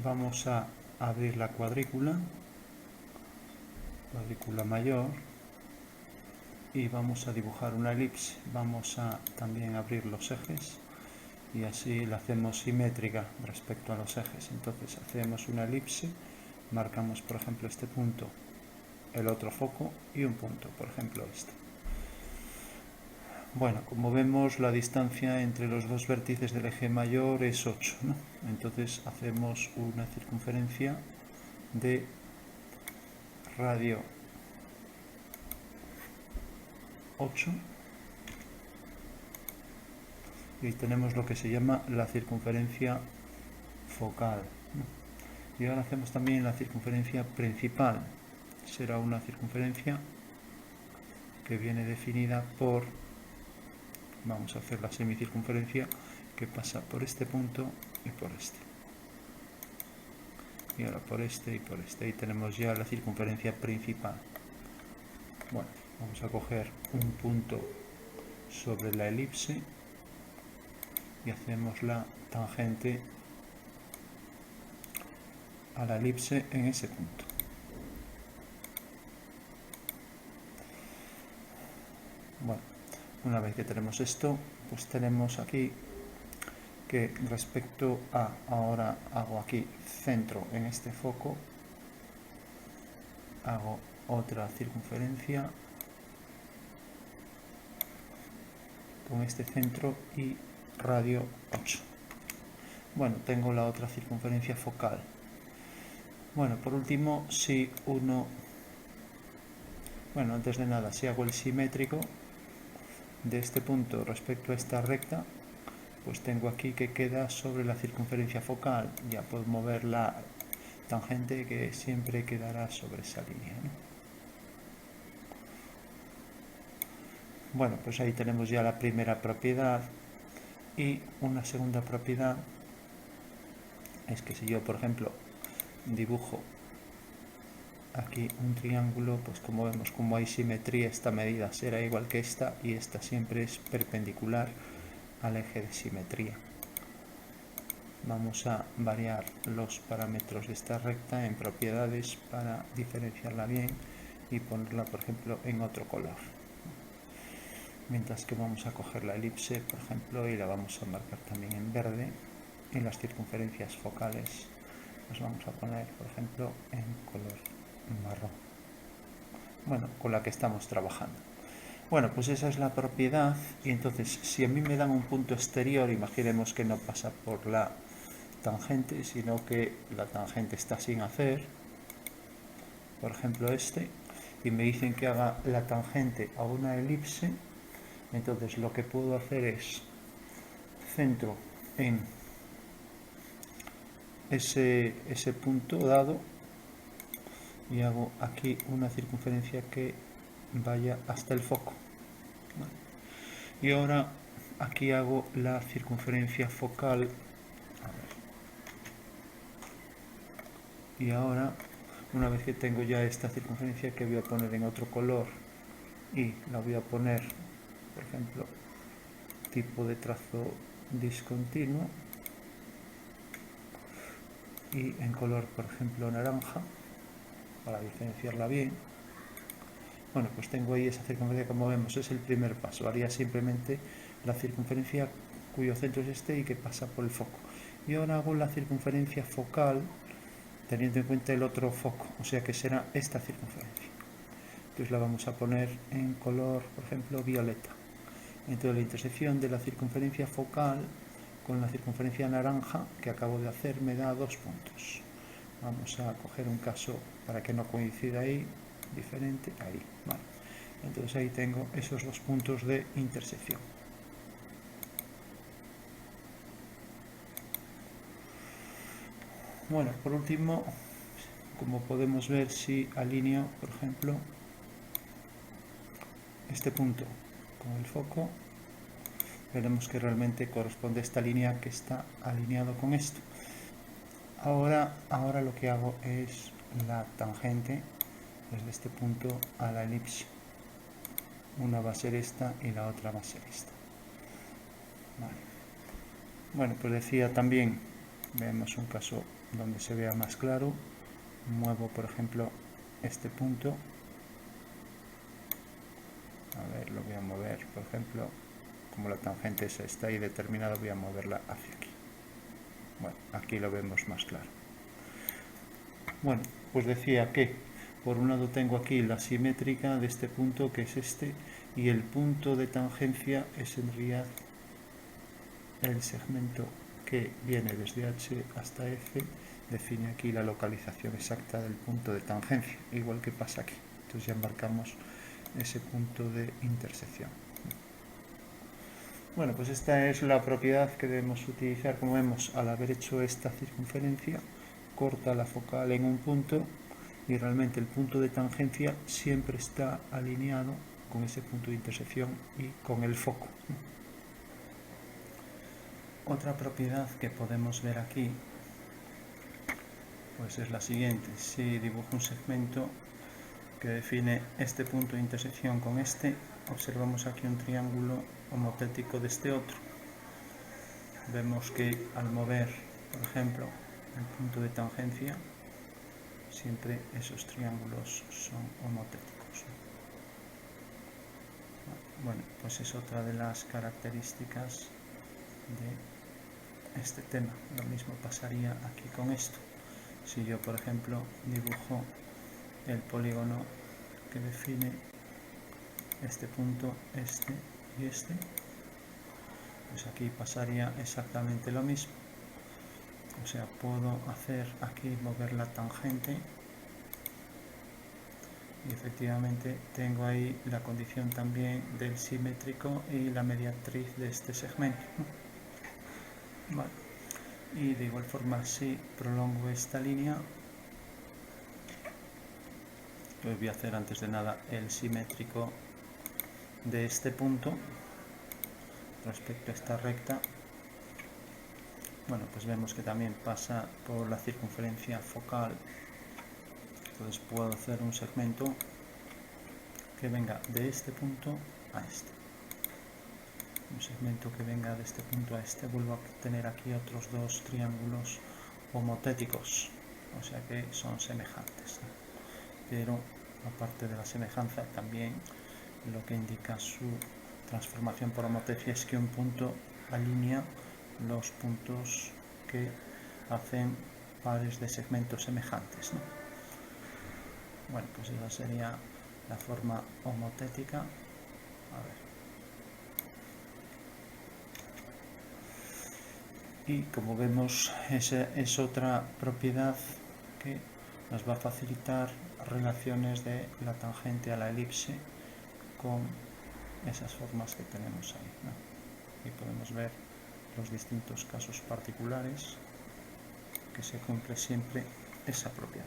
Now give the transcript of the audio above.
vamos a abrir la cuadrícula mayor, y vamos a dibujar una elipse. Vamos a también abrir los ejes y así la hacemos simétrica respecto a los ejes. Entonces hacemos una elipse, marcamos por ejemplo este punto, el otro foco y un punto, por ejemplo este. Bueno, como vemos, la distancia entre los dos vértices del eje mayor es 8, ¿no? Entonces hacemos una circunferencia de radio 8 y tenemos lo que se llama la circunferencia focal, ¿no? Y ahora hacemos también la circunferencia principal. Será una circunferencia que viene definida por, vamos a hacer la semicircunferencia, que pasa por este punto y por este. Y ahora por este y por este. Ahí tenemos ya la circunferencia principal. Bueno, vamos a coger un punto sobre la elipse y hacemos la tangente a la elipse en ese punto. Bueno, una vez que tenemos esto, pues tenemos aquí que respecto a, ahora hago aquí centro en este foco, hago otra circunferencia con este centro y radio 8. Bueno, tengo la otra circunferencia focal. Bueno, por último, si uno, bueno, antes de nada, si hago el simétrico de este punto respecto a esta recta, pues tengo aquí que queda sobre la circunferencia focal. Ya puedo mover la tangente, que siempre quedará sobre esa línea, ¿no? Bueno, pues ahí tenemos ya la primera propiedad. Y una segunda propiedad es que si yo, por ejemplo, dibujo aquí un triángulo, pues como vemos, como hay simetría, esta medida será igual que esta, y esta siempre es perpendicular al eje de simetría. Vamos a variar los parámetros de esta recta en propiedades para diferenciarla bien y ponerla, por ejemplo, en otro color. Mientras que vamos a coger la elipse, por ejemplo, y la vamos a marcar también en verde. En las circunferencias focales las vamos a poner, por ejemplo, en color marrón. Bueno, con la que estamos trabajando. Bueno, pues esa es la propiedad. Y entonces, si a mí me dan un punto exterior, imaginemos que no pasa por la tangente, sino que la tangente está sin hacer, por ejemplo este, y me dicen que haga la tangente a una elipse, entonces lo que puedo hacer es centro en ese punto dado y hago aquí una circunferencia que vaya hasta el foco. Y ahora aquí hago la circunferencia focal. Y ahora, una vez que tengo ya esta circunferencia, que voy a poner en otro color y la voy a poner, por ejemplo, tipo de trazo discontinuo y en color, por ejemplo, naranja, para diferenciarla bien. Bueno, pues tengo ahí esa circunferencia. Como vemos, es el primer paso. Haría simplemente la circunferencia cuyo centro es este y que pasa por el foco. Y ahora hago la circunferencia focal teniendo en cuenta el otro foco, o sea que será esta circunferencia. Entonces la vamos a poner en color, por ejemplo, violeta. Entonces la intersección de la circunferencia focal con la circunferencia naranja que acabo de hacer me da 2 puntos. Vamos a coger un caso para que no coincida ahí, diferente, ahí, vale. Entonces ahí tengo esos 2 puntos de intersección. Bueno, por último, como podemos ver, si alineo, por ejemplo, este punto con el foco, veremos que realmente corresponde a esta línea que está alineado con esto. Ahora lo que hago es la tangente desde este punto a la elipse. Una va a ser esta y la otra va a ser esta. Vale. Bueno, pues decía también, vemos un caso donde se vea más claro, muevo por ejemplo este punto, a ver, lo voy a mover, por ejemplo, como la tangente esa está ahí determinada, voy a moverla hacia aquí. Bueno, aquí lo vemos más claro. Bueno, pues decía que por un lado tengo aquí la simétrica de este punto, que es este, y el punto de tangencia es en realidad el segmento que viene desde H hasta F, define aquí la localización exacta del punto de tangencia, igual que pasa aquí. Entonces ya marcamos ese punto de intersección. Bueno, pues esta es la propiedad que debemos utilizar. Como vemos, al haber hecho esta circunferencia, corta la focal en un punto y realmente el punto de tangencia siempre está alineado con ese punto de intersección y con el foco. Otra propiedad que podemos ver aquí pues es la siguiente. Si dibujo un segmento que define este punto de intersección con este, observamos aquí un triángulo homotético de este otro. Vemos que al mover, por ejemplo, el punto de tangencia, siempre esos triángulos son homotéticos. Bueno, pues es otra de las características de este tema. Lo mismo pasaría aquí con esto. Si yo, por ejemplo, dibujo el polígono que define este punto, este y este, pues aquí pasaría exactamente lo mismo. O sea, puedo hacer aquí mover la tangente y efectivamente tengo ahí la condición también del simétrico y la mediatriz de este segmento. Vale. Y de igual forma, si prolongo esta línea, pues voy a hacer antes de nada el simétrico de este punto respecto a esta recta. Bueno, pues vemos que también pasa por la circunferencia focal. Entonces puedo hacer un segmento que venga de este punto a este. Un segmento que venga de este punto a este. Vuelvo a tener aquí otros dos triángulos homotéticos, o sea que son semejantes, ¿no? Pero aparte de la semejanza, también lo que indica su transformación por homotecia es que un punto alinea los puntos que hacen pares de segmentos semejantes, ¿no? Bueno, pues esa sería la forma homotética. A ver. Y como vemos, esa es otra propiedad que nos va a facilitar relaciones de la tangente a la elipse con esas formas que tenemos ahí, ¿no? Y podemos ver los distintos casos particulares que se cumple siempre esa propiedad.